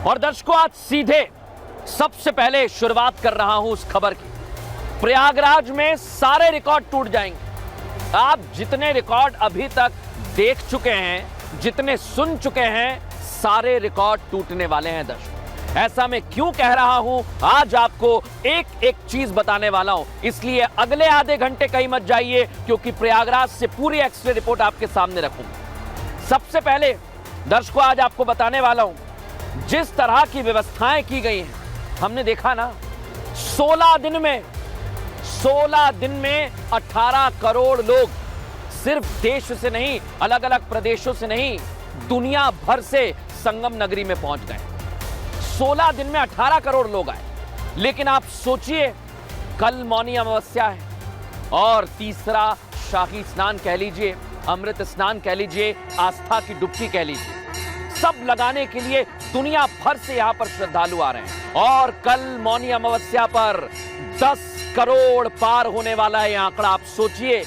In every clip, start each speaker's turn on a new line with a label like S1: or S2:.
S1: और दर्शकों, आज सीधे सबसे पहले शुरुआत कर रहा हूं उस खबर की। प्रयागराज में सारे रिकॉर्ड टूट जाएंगे। आप जितने रिकॉर्ड अभी तक देख चुके हैं, जितने सुन चुके हैं, सारे रिकॉर्ड टूटने वाले हैं दर्शकों। ऐसा मैं क्यों कह रहा हूं, आज आपको एक एक चीज बताने वाला हूं, इसलिए अगले आधे घंटे कहीं मत जाइए, क्योंकि प्रयागराज से पूरी एक्सरे रिपोर्ट आपके सामने रखूंगा। सबसे पहले दर्शकों, आज आपको बताने वाला हूं जिस तरह की व्यवस्थाएं की गई हैं। हमने देखा ना, 16 दिन में 18 करोड़ लोग सिर्फ देश से नहीं, अलग अलग प्रदेशों से नहीं, दुनिया भर से संगम नगरी में पहुंच गए। 16 दिन में 18 करोड़ लोग आए। लेकिन आप सोचिए, कल मौनी अमावस्या है और तीसरा शाही स्नान कह लीजिए, अमृत स्नान कह लीजिए, आस्था की डुबकी कह लीजिए, सब लगाने के लिए दुनिया भर से यहां पर श्रद्धालु आ रहे हैं। और कल मौनी अमावस्या पर 10 करोड़ पार होने वाला है आंकड़ा। आप सोचिए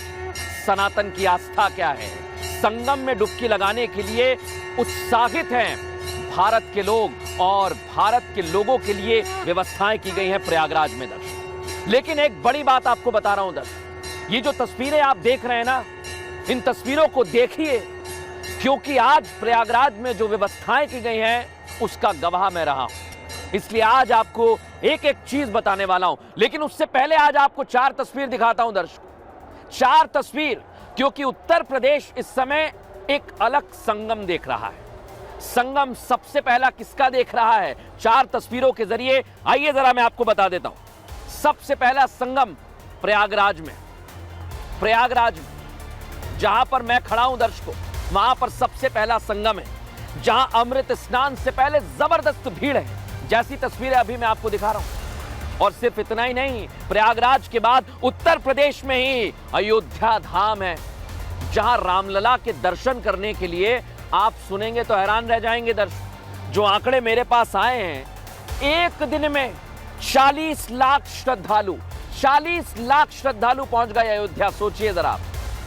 S1: सनातन की आस्था क्या है। संगम में डुबकी लगाने के लिए उत्साहित हैं भारत के लोग और भारत के लोगों के लिए व्यवस्थाएं की गई हैं प्रयागराज में दर्शक। लेकिन एक बड़ी बात आपको बता रहा हूं दर्शक, ये जो तस्वीरें आप देख रहे हैं ना, इन तस्वीरों को देखिए, क्योंकि आज प्रयागराज में जो व्यवस्थाएं की गई हैं उसका गवाह मैं रहा हूं। इसलिए आज आपको एक एक चीज बताने वाला हूं। लेकिन उससे पहले आज आपको 4 तस्वीर दिखाता हूं दर्शक। 4 तस्वीर, क्योंकि उत्तर प्रदेश इस समय एक अलग संगम देख रहा है। संगम सबसे पहला किसका देख रहा है? 4 तस्वीरों के जरिए आइए जरा मैं आपको बता देता हूं। सबसे पहला संगम प्रयागराज में जहां पर मैं खड़ा हूं दर्शकों, वहां पर सबसे पहला संगम है, जहां अमृत स्नान से पहले जबरदस्त भीड़ है, जैसी तस्वीरें अभी मैं आपको दिखा रहा हूं। और सिर्फ इतना ही नहीं, प्रयागराज के बाद उत्तर प्रदेश में ही अयोध्या धाम है, जहां रामलला के दर्शन करने के लिए आप सुनेंगे तो हैरान रह जाएंगे दर्शक। जो आंकड़े मेरे पास आए हैं, एक दिन में 40 लाख श्रद्धालु पहुंच गए अयोध्या। सोचिए जरा,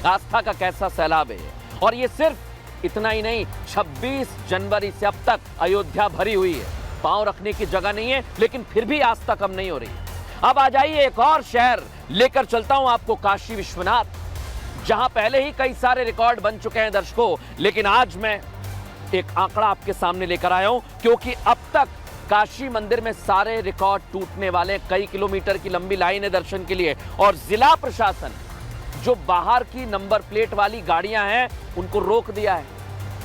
S1: आस्था का कैसा सैलाब है। और ये सिर्फ इतना ही नहीं, 26 जनवरी से अब तक अयोध्या भरी हुई है, पांव रखने की जगह नहीं है, लेकिन फिर भी आस्था कम नहीं हो रही। अब आ जाइए एक और शहर लेकर चलता हूं आपको, काशी विश्वनाथ, जहां पहले ही कई सारे रिकॉर्ड बन चुके हैं दर्शकों। लेकिन आज मैं एक आंकड़ा आपके सामने लेकर आया हूं, क्योंकि अब तक काशी मंदिर में सारे रिकॉर्ड टूटने वाले, कई किलोमीटर की लंबी लाइन है दर्शन के लिए। और जिला प्रशासन जो बाहर की नंबर प्लेट वाली गाड़ियां हैं उनको रोक दिया है,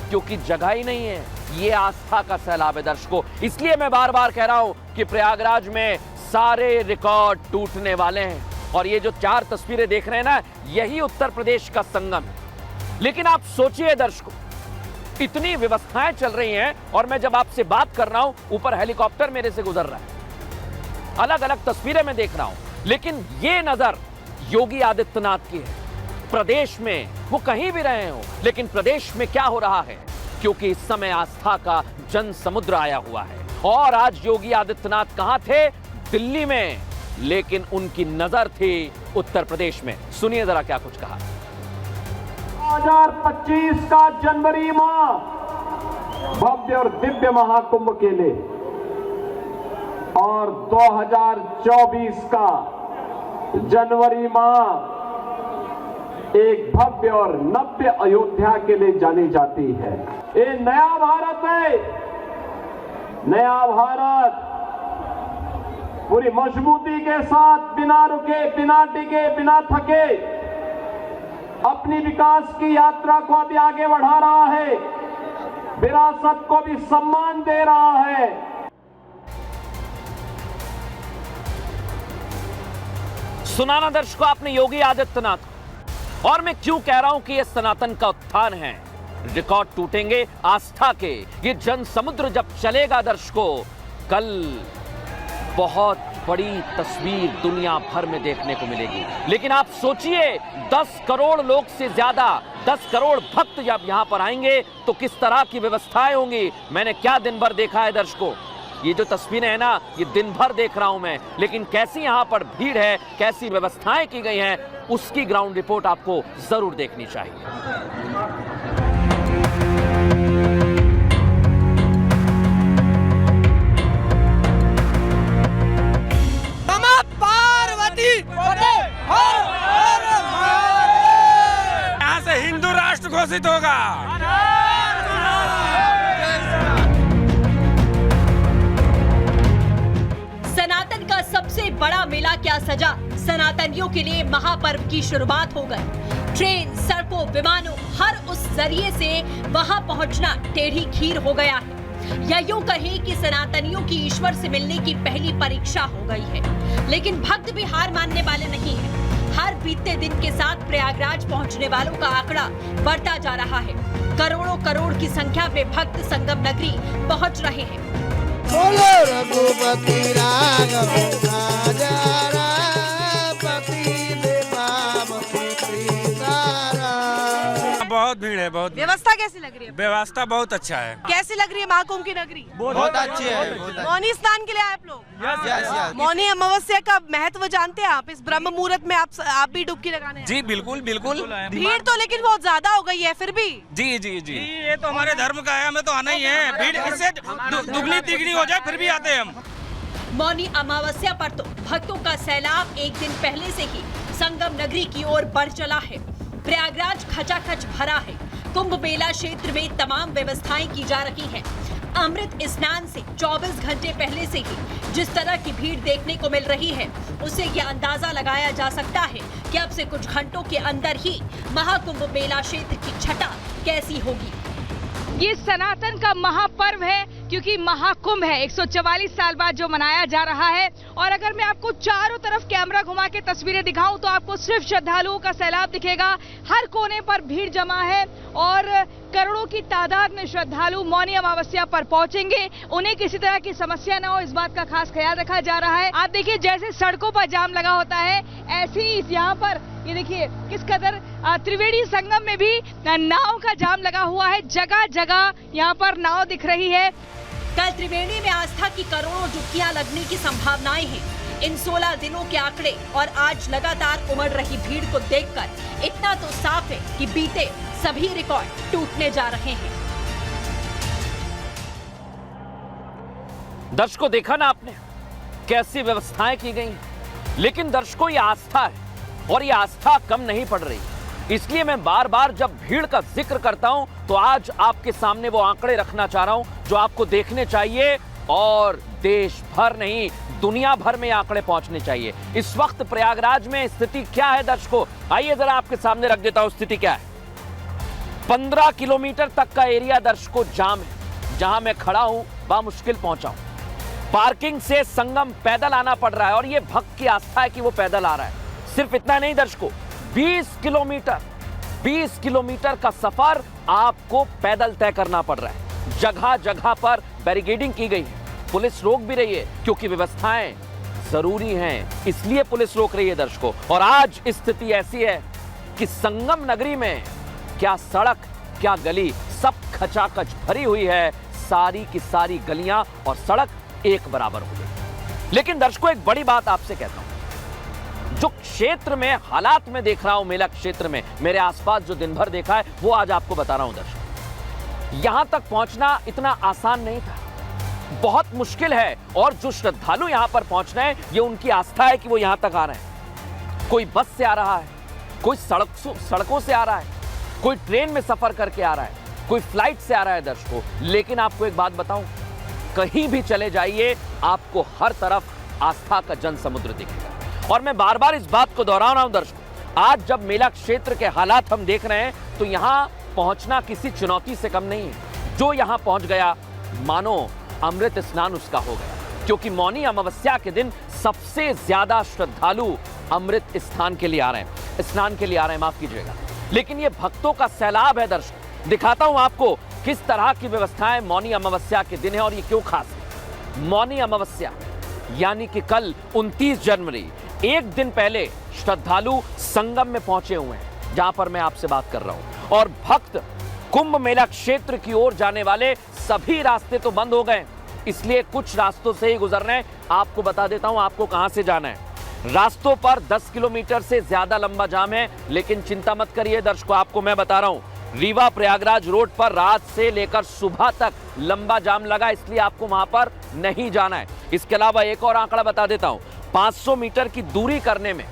S1: क्योंकि जगह ही नहीं है। ये आस्था का सैलाब है दर्शकों। इसलिए मैं बार बार कह रहा हूं कि प्रयागराज में सारे रिकॉर्ड टूटने वाले हैं। और ये जो 4 तस्वीरें देख रहे हैं ना, यही उत्तर प्रदेश का संगम है। लेकिन आप सोचिए दर्शकों, इतनी व्यवस्थाएं चल रही हैं और मैं जब आपसे बात कर रहा हूं, ऊपर हेलीकॉप्टर मेरे से गुजर रहा है, अलग अलग तस्वीरें मैं देख रहा हूं। लेकिन ये नजर योगी आदित्यनाथ की है। प्रदेश में वो कहीं भी रहे हो, लेकिन प्रदेश में क्या हो रहा है, क्योंकि इस समय आस्था का जन समुद्र आया हुआ है। और आज योगी आदित्यनाथ कहां थे? दिल्ली में, लेकिन उनकी नजर थी उत्तर प्रदेश में। सुनिए जरा क्या कुछ कहा।
S2: 2025 का जनवरी माह भव्य और दिव्य महाकुंभ के लिए और 2024 का जनवरी माह एक भव्य और नव्य अयोध्या के लिए जानी जाती है। ये नया भारत है, नया भारत पूरी मजबूती के साथ, बिना रुके, बिना टिके, बिना थके अपनी विकास की यात्रा को अभी आगे बढ़ा रहा है, विरासत को भी सम्मान दे रहा है।
S1: सुना ना दर्शकों आपने योगी आदित्यनाथ को। और मैं क्यों कह रहा हूं कि यह सनातन का उत्थान है। रिकॉर्ड टूटेंगे आस्था के, ये जन समुद्र जब चलेगा दर्शकों, कल बहुत बड़ी तस्वीर दुनिया भर में देखने को मिलेगी। लेकिन आप सोचिए, 10 करोड़ लोग से ज्यादा, 10 करोड़ भक्त जब यहां पर आएंगे तो किस तरह की व्यवस्थाएं होंगी। मैंने क्या दिन भर देखा है दर्शकों, ये जो तस्वीरें हैं ना, ये दिन भर देख रहा हूं मैं, लेकिन कैसी यहां पर भीड़ है, कैसी व्यवस्थाएं की गई हैं, उसकी ग्राउंड रिपोर्ट आपको जरूर देखनी चाहिए।
S3: घोषित होगा।
S4: सनातन का सबसे बड़ा मेला क्या सजा, सनातनियों के लिए महापर्व की शुरुआत हो गई। ट्रेन, सड़कों, विमानों, हर उस जरिए से वहां पहुंचना टेढ़ी खीर हो गया है, या यूं कहें कि सनातनियों की ईश्वर से मिलने की पहली परीक्षा हो गई है। लेकिन भक्त भी हार मानने वाले नहीं हैं। हर बीतते दिन के साथ प्रयागराज पहुंचने वालों का आंकड़ा बढ़ता जा रहा है। करोड़ों करोड़ की संख्या में भक्त संगम नगरी पहुंच रहे हैं।
S5: बोलो रघुपति राघव राजा पति देवाम सीताराम।
S3: बहुत भीड़ है, बहुत।
S6: व्यवस्था कैसी लग रही है?
S3: व्यवस्था बहुत अच्छा है।
S6: कैसी लग रही है महाकुंभ की नगरी?
S5: बहुत अच्छी है।
S6: मौनी स्नान के लिए आए आप लोग? मौनी अमावस्या का महत्व जानते हैं आप? इस ब्रह्म मुहूर्त में आप भी डुबकी लगाने हैं?
S3: जी बिल्कुल बिल्कुल।
S6: भीड़ तो लेकिन बहुत ज्यादा हो गई है फिर भी।
S3: जी जी जी, ये तो हमारे धर्म का है, हमें तो आना ही है। भीड़ इससे दुगनी तिगनी हो जाए फिर भी आते हैं हम।
S4: मौनी अमावस्या पर तो भक्तों का सैलाब एक दिन पहले से ही संगम नगरी की ओर बढ़ चला है। प्रयागराज खचाखच भरा है। कुंभ मेला क्षेत्र में तमाम व्यवस्थाएं की जा रही हैं। अमृत स्नान से 24 घंटे पहले से ही जिस तरह की भीड़ देखने को मिल रही है, उससे यह अंदाजा लगाया जा सकता है कि अब से कुछ घंटों के अंदर ही महाकुंभ मेला क्षेत्र की छटा कैसी होगी।
S7: ये सनातन का महापर्व है, क्योंकि महाकुंभ है 144 साल बाद जो मनाया जा रहा है। और अगर मैं आपको चारों तरफ कैमरा घुमा के तस्वीरें दिखाऊं तो आपको सिर्फ श्रद्धालुओं का सैलाब दिखेगा। हर कोने पर भीड़ जमा है और करोड़ों की तादाद में श्रद्धालु मौनी अमावस्या पर पहुंचेंगे। उन्हें किसी तरह की समस्या न हो, इस बात का खास ख्याल रखा जा रहा है। आप देखिए, जैसे सड़कों पर जाम लगा होता है, ऐसे ही यहाँ पर ये देखिए किस कदर त्रिवेणी संगम में भी नाव का जाम लगा हुआ है। जगह जगह यहाँ पर नाव दिख रही है।
S4: कल त्रिवेणी में आस्था की करोड़ों डुबकियां लगने की संभावनाएं हैं। इन 16 दिनों के आंकड़े और आज लगातार उमड़ रही भीड़ को देखकर इतना तो साफ है कि बीते सभी रिकॉर्ड टूटने जा रहे हैं।
S1: दर्शकों, देखा ना आपने कैसी व्यवस्थाएं की गई, लेकिन दर्शकों ये आस्था है और ये आस्था कम नहीं पड़ रही। इसलिए मैं बार बार जब भीड़ का जिक्र करता हूं तो आज आपके सामने वो आंकड़े रखना चाह रहा हूं जो आपको देखने चाहिए और देश भर नहीं दुनिया भर में आंकड़े पहुंचने चाहिए। इस वक्त प्रयागराज में स्थिति क्या है दर्शकों, आइए जरा आपके सामने रख देता हूं स्थिति क्या है। 15 किलोमीटर तक का एरिया दर्शकों जाम है। जहां मैं खड़ा हूं वहां मुश्किल पहुंचा हूं। पार्किंग से संगम पैदल आना पड़ रहा है और ये भक्त की आस्था है कि वो पैदल आ रहा है। सिर्फ इतना नहीं दर्शकों, 20 किलोमीटर का सफर आपको पैदल तय करना पड़ रहा है। जगह जगह पर बैरिकेडिंग की गई है, पुलिस रोक भी रही है क्योंकि व्यवस्थाएं जरूरी हैं, इसलिए पुलिस रोक रही है दर्शकों। और आज स्थिति ऐसी है कि संगम नगरी में क्या सड़क क्या गली सब खचाखच भरी हुई है। सारी की सारी गलियां और सड़क एक बराबर हो गई। लेकिन दर्शकों, एक बड़ी बात आपसे कहता हूं, जो क्षेत्र में हालात में देख रहा हूं, मेला क्षेत्र में मेरे आसपास जो दिन भर देखा है वो आज आपको बता रहा हूं दर्शकों। यहां तक पहुंचना इतना आसान नहीं था, बहुत मुश्किल है। और जो श्रद्धालु यहां पर पहुंच रहे हैं, ये उनकी आस्था है कि वो यहां तक आ रहे हैं। कोई बस से आ रहा है, कोई सड़कों से आ रहा है, कोई ट्रेन में सफर करके आ रहा है, कोई फ्लाइट से आ रहा है दर्शकों। लेकिन आपको एक बात बताऊं, कहीं भी चले जाइए आपको हर तरफ आस्था का जन समुद्र दिखेगा। और मैं बार बार इस बात को दोहरा रहा हूं दर्शकों, आज जब मेला क्षेत्र के हालात हम देख रहे हैं तो यहां पहुंचना किसी चुनौती से कम नहीं है। जो यहां पहुंच गया मानो अमृत स्नान उसका हो गया, क्योंकि मौनी अमावस्या के दिन सबसे ज्यादा श्रद्धालु अमृत स्नान के लिए आ रहे हैं, माफ कीजिएगा। लेकिन ये भक्तों का सैलाब है दर्शकों। दिखाता हूं आपको किस तरह की व्यवस्थाएं मौनी अमावस्या के दिन है और ये क्यों खास है। मौनी अमावस्या यानी कि कल 29 जनवरी, एक दिन पहले श्रद्धालु संगम में पहुंचे हुए हैं जहां पर मैं आपसे बात कर रहा हूं। और भक्त कुंभ मेला क्षेत्र की ओर जाने वाले सभी रास्ते तो बंद हो गए, इसलिए कुछ रास्तों से ही गुजरना है। आपको बता देता हूं आपको कहां से जाना है। रास्तों पर 10 किलोमीटर से ज्यादा लंबा जाम है, लेकिन चिंता मत करिए दर्शकों, आपको मैं बता रहा हूं रीवा प्रयागराज रोड पर रात से लेकर सुबह तक लंबा जाम लगा, इसलिए आपको वहां पर नहीं जाना है। इसके अलावा एक और आंकड़ा बता देता हूं, 500 मीटर की दूरी करने में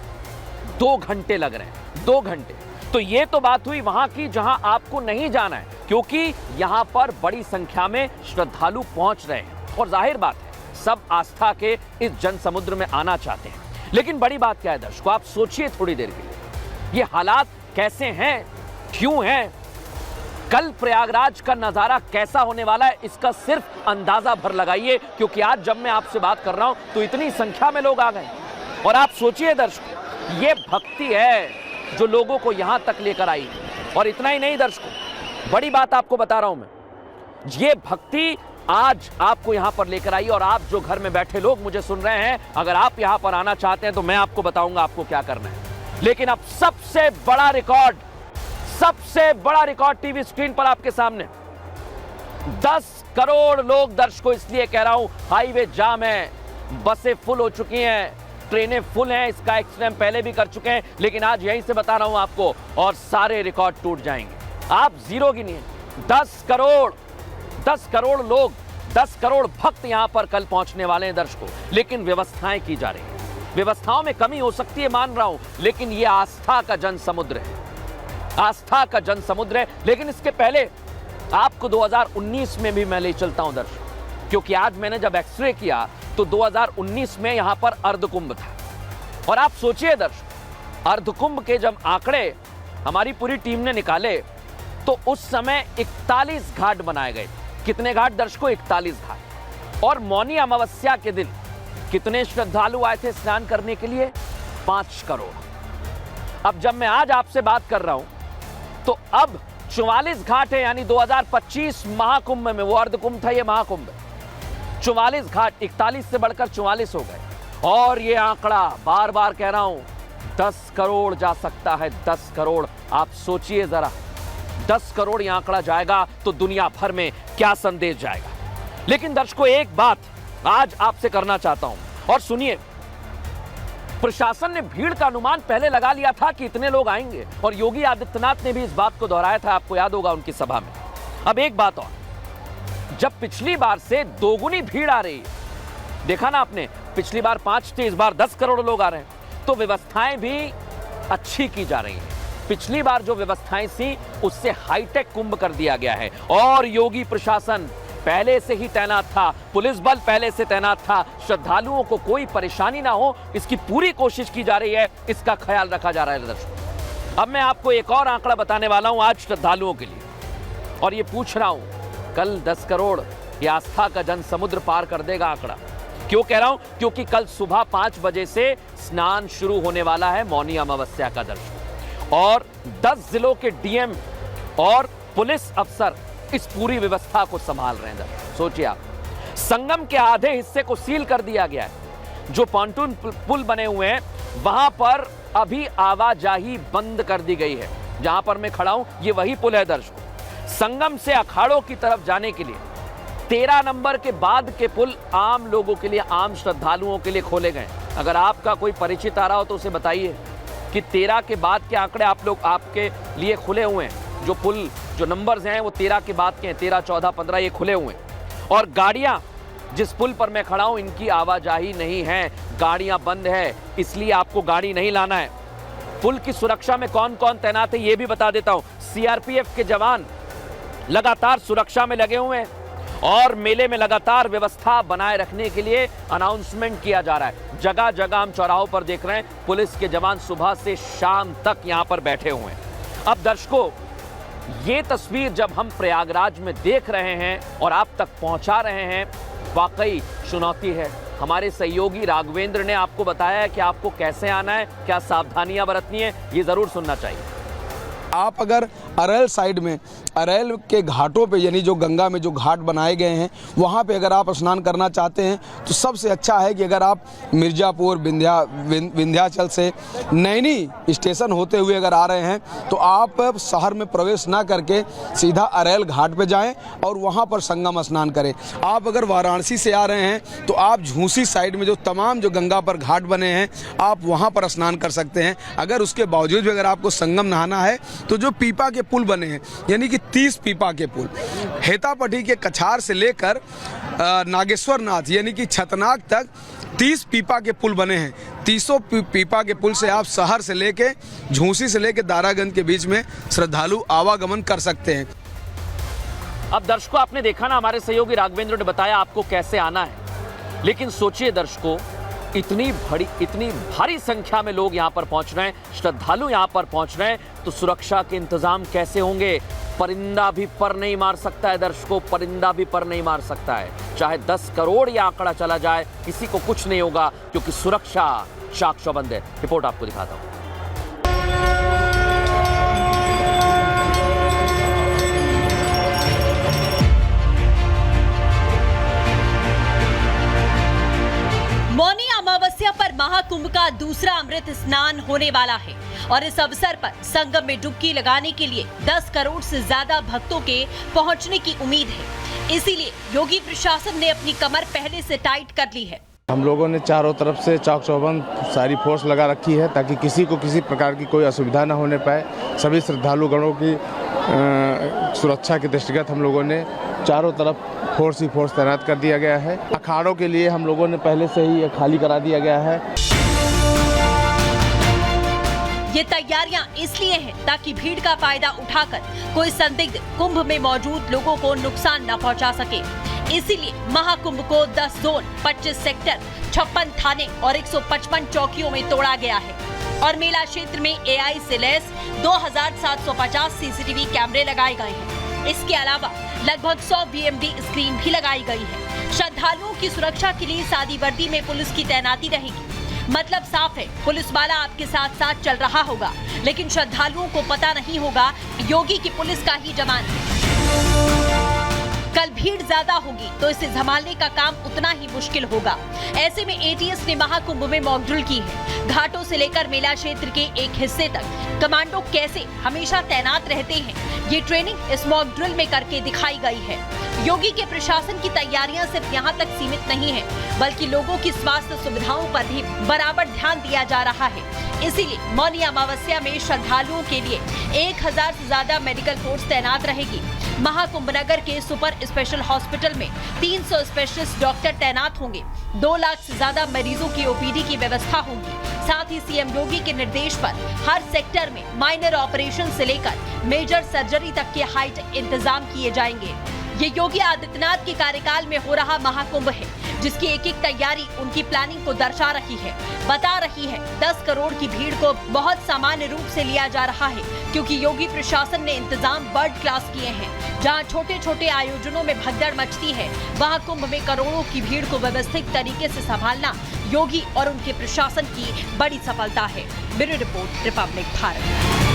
S1: 2 घंटे लग रहे हैं, 2 घंटे। तो ये तो बात हुई वहां की जहां आपको नहीं जाना है, क्योंकि यहां पर बड़ी संख्या में श्रद्धालु पहुंच रहे हैं और जाहिर बात है सब आस्था के इस जन समुद्र में आना चाहते हैं। लेकिन बड़ी बात क्या है दर्शकों, आप सोचिए थोड़ी देर के लिए, ये हालात कैसे हैं, क्यों हैं, कल प्रयागराज का नजारा कैसा होने वाला है, इसका सिर्फ अंदाजा भर लगाइए। क्योंकि आज जब मैं आपसे बात कर रहा हूं तो इतनी संख्या में लोग आ गए और आप सोचिए दर्शकों, ये भक्ति है जो लोगों को यहां तक लेकर आई। और इतना ही नहीं दर्शकों, बड़ी बात आपको बता रहा हूं मैं, ये भक्ति आज आपको यहां पर लेकर आई। और आप जो घर में बैठे लोग मुझे सुन रहे हैं, अगर आप यहां पर आना चाहते हैं तो मैं आपको बताऊंगा आपको क्या करना है। लेकिन अब सबसे बड़ा रिकॉर्ड टीवी स्क्रीन पर आपके सामने, 10 करोड़ लोग दर्शकों, इसलिए कह रहा हूं हाईवे जाम है, बसें फुल हो चुकी हैं, ट्रेनें फुल हैं, इसका एक्सप्लेन पहले भी कर चुके हैं, लेकिन आज यहीं से बता रहा हूं आपको, और सारे रिकॉर्ड टूट जाएंगे। आप जीरो गिनिए, 10 करोड़ लोग, 10 करोड़ भक्त यहां पर कल पहुंचने वाले हैं दर्शकों। लेकिन व्यवस्थाएं की जा रही हैं, व्यवस्थाओं में कमी हो सकती है मान रहा हूं, लेकिन यह आस्था का जन समुद्र है, आस्था का जन समुद्र है। लेकिन इसके पहले आपको 2019 में भी मैं ले चलता हूं दर्शकों, क्योंकि आज मैंने जब एक्सरे किया तो 2019 में यहां पर अर्धकुंभ था। और आप सोचिए दर्शकों, अर्धकुंभ के जब आंकड़े हमारी पूरी टीम ने निकाले तो उस समय 41 घाट बनाए गए। कितने घाट दर्शकों? 41 घाट। और मौनी अमावस्या के दिन कितने श्रद्धालु आए थे स्नान करने के लिए? 5 करोड़। अब जब मैं आज आपसे बात कर रहा हूं तो अब 44 घाट है, यानी 2025 महाकुंभ में, वो अर्धकुंभ था, ये महाकुंभ है, 44 घाट, 41 से बढ़कर 44 हो गए। और ये आंकड़ा बार बार कह रहा हूं 10 करोड़ जा सकता है, 10 करोड़। आप सोचिए जरा, 10 करोड़ ये आंकड़ा जाएगा तो दुनिया भर में क्या संदेश जाएगा। लेकिन दर्शकों, एक बात आज आपसे करना चाहता हूं, और सुनिए, प्रशासन ने भीड़ का अनुमान पहले लगा लिया था कि इतने लोग आएंगे, और योगी आदित्यनाथ ने भी इस बात को दोहराया था, आपको याद होगा उनकी सभा में। अब एक बात और, जब पिछली बार से दोगुनी भीड़ आ रही है, देखा ना आपने, पिछली बार 5 थे, इस बार 10 करोड़ लोग आ रहे हैं, तो व्यवस्थाएं भी अच्छी की जा रही हैं। पिछली बार जो व्यवस्थाएं थी उससे हाईटेक कुंभ कर दिया गया है, और योगी प्रशासन पहले से ही तैनात था, पुलिस बल पहले से तैनात था, श्रद्धालुओं को कोई परेशानी ना हो इसकी पूरी कोशिश की जा रही है, इसका ख्याल रखा जा रहा है दर्शकों। अब मैं आपको एक और आंकड़ा बताने वाला हूं आज श्रद्धालुओं के लिए, और ये पूछ रहा हूं, कल 10 करोड़ ये आस्था का जन समुद्र पार कर देगा आंकड़ा? क्यों कह रहा हूं? क्योंकि कल सुबह 5 बजे से स्नान शुरू होने वाला है मौनी अमावस्या का दर्शकों, और 10 जिलों के डीएम और पुलिस अफसर इस पूरी व्यवस्था को संभाल रहे हैं। सोचिए आप, संगम के आधे हिस्से को सील कर दिया गया है, जो पॉन्टून पुल बने हुए हैं वहां पर अभी आवाजाही बंद कर दी गई है। जहां पर मैं खड़ा हूं ये वही पुल है दर्शकों। संगम से अखाड़ों की तरफ जाने के लिए 13 नंबर के बाद के पुल आम लोगों के लिए, आम श्रद्धालुओं के लिए खोले गए। अगर आपका कोई परिचित आ रहा हो तो उसे बताइए कि 13 के बाद के आंकड़े आप लोग आपके लिए खुले हुए हैं। जो पुल, जो नंबर्स हैं वो 13 के बाद के हैं, 13, 14, 15 ये खुले हुए हैं। और गाड़ियां, जिस पुल पर मैं खड़ा हूं इनकी आवाजाही नहीं है, गाड़ियां बंद है, इसलिए आपको गाड़ी नहीं लाना है। पुल की सुरक्षा में कौन कौन तैनात है ये भी बता देता हूं। सीआरपीएफ के जवान लगातार सुरक्षा में लगे हुए हैं, और मेले में लगातार व्यवस्था बनाए रखने के लिए अनाउंसमेंट किया जा रहा है। जगह जगह हम चौराहों पर देख रहे हैं पुलिस के जवान सुबह से शाम तक यहां पर बैठे हुए हैं। अब दर्शकों, ये तस्वीर जब हम प्रयागराज में देख रहे हैं और आप तक पहुंचा रहे हैं, वाकई चुनौती है। हमारे सहयोगी राघवेंद्र ने आपको बताया है कि आपको कैसे आना है, क्या सावधानियां बरतनी है, ये जरूर सुनना चाहिए।
S8: आप अगर अरैल साइड में, अरैल के घाटों पे, यानी जो गंगा में जो घाट बनाए गए हैं वहाँ पे अगर आप स्नान करना चाहते हैं तो सबसे अच्छा है कि अगर आप मिर्ज़ापुर, विंध्याचल से नैनी स्टेशन होते हुए अगर आ रहे हैं तो आप शहर में प्रवेश ना करके सीधा अरैल घाट पे जाएं और वहाँ पर संगम स्नान करें। आप अगर वाराणसी से आ रहे हैं तो आप झूसी साइड में जो तमाम जो गंगा पर घाट बने हैं आप वहाँ पर स्नान कर सकते हैं। अगर उसके बावजूद भी अगर आपको संगम नहाना है तो जो पीपा के पुल बने हैं, यानी कि 30 पीपा के पुल, हेतापटी के कछार से लेकर नागेश्वर नाथ यानी कि छतनाग तक 30 पीपा के पुल बने हैं। 30 पीपा के पुल से आप शहर से लेके झूसी से लेके दारागंज के बीच में श्रद्धालु आवागमन कर सकते हैं।
S1: अब दर्शकों, आपने देखा ना, हमारे सहयोगी राघवेंद्र ने बताया आपको कैसे आना है, लेकिन सोचिए दर्शकों, इतनी भारी संख्या में लोग यहां पर पहुंच रहे हैं, श्रद्धालु यहां पर पहुंच रहे हैं, तो सुरक्षा के इंतजाम कैसे होंगे? परिंदा भी पर नहीं मार सकता है दर्शकों, परिंदा भी पर नहीं मार सकता है। चाहे 10 करोड़ या आंकड़ा चला जाए, किसी को कुछ नहीं होगा, क्योंकि सुरक्षा चाक चौबंद है। रिपोर्ट आपको दिखाता हूं।
S4: मौनी अमावस्या पर महाकुंभ का दूसरा अमृत स्नान होने वाला है और इस अवसर पर संगम में डुबकी लगाने के लिए 10 करोड़ से ज्यादा भक्तों के पहुंचने की उम्मीद है। इसीलिए योगी प्रशासन ने अपनी कमर पहले से टाइट कर ली है।
S9: हम लोगों ने चारों तरफ से चौक चौबंद सारी फोर्स लगा रखी है ताकि किसी को किसी प्रकार की कोई असुविधा न होने पाए। सभी श्रद्धालु गणों की सुरक्षा के दृष्टिगत हम लोगों ने चारों तरफ फोर्स ही फोर्स तैनात कर दिया गया है। अखाड़ों के लिए हम लोगों ने पहले से ही खाली करा दिया गया है।
S4: ये तैयारियां इसलिए हैं ताकि भीड़ का फायदा उठाकर कोई संदिग्ध कुंभ में मौजूद लोगों को नुकसान न पहुंचा सके। इसीलिए महाकुंभ को 10 जोन, 25 सेक्टर, 56 थाने और 155 चौकियों में तोड़ा गया है और मेला क्षेत्र में AI से लैस 2750 CCTV कैमरे लगाए गए हैं। इसके अलावा लगभग 100 VMD स्क्रीन भी लगाई गई है। श्रद्धालुओं की सुरक्षा के लिए सादी वर्दी में पुलिस की तैनाती रहेगी। मतलब साफ है, पुलिस वाला आपके साथ साथ चल रहा होगा, लेकिन श्रद्धालुओं को पता नहीं होगा योगी की पुलिस का ही जवान है। कल भीड़ ज्यादा होगी तो इसे संभालने का काम उतना ही मुश्किल होगा। ऐसे में ATS ने महाकुंभ में मॉक ड्रिल की है। घाटों से लेकर मेला क्षेत्र के एक हिस्से तक कमांडो कैसे हमेशा तैनात रहते हैं, ये ट्रेनिंग इस मॉक ड्रिल में करके दिखाई गई है। योगी के प्रशासन की तैयारियां सिर्फ यहाँ तक सीमित नहीं है, बल्कि लोगों की स्वास्थ्य सुविधाओं पर भी बराबर ध्यान दिया जा रहा है। इसीलिए मौनी अमावस्या में श्रद्धालुओं के लिए 1000 से ज्यादा मेडिकल फोर्स तैनात रहेगी। महाकुंभ नगर के सुपर स्पेशल हॉस्पिटल में 300 स्पेशलिस्ट डॉक्टर तैनात होंगे। 2 लाख से ज्यादा मरीजों की OPD की व्यवस्था होगी। साथ ही CM योगी के निर्देश पर हर सेक्टर में माइनर ऑपरेशन से लेकर मेजर सर्जरी तक के हाईटेक इंतजाम किए जाएंगे। ये योगी आदित्यनाथ के कार्यकाल में हो रहा महाकुंभ है, जिसकी एक एक तैयारी उनकी प्लानिंग को दर्शा रही है, बता रही है। 10 करोड़ की भीड़ को बहुत सामान्य रूप से लिया जा रहा है, क्योंकि योगी प्रशासन ने इंतजाम बर्ड क्लास किए हैं। जहां छोटे छोटे आयोजनों में भगदड़ मचती है, वहां कुंभ में करोड़ों की भीड़ को व्यवस्थित तरीके से संभालना योगी और उनके प्रशासन की बड़ी सफलता है। Bureau report, Republic Bharat.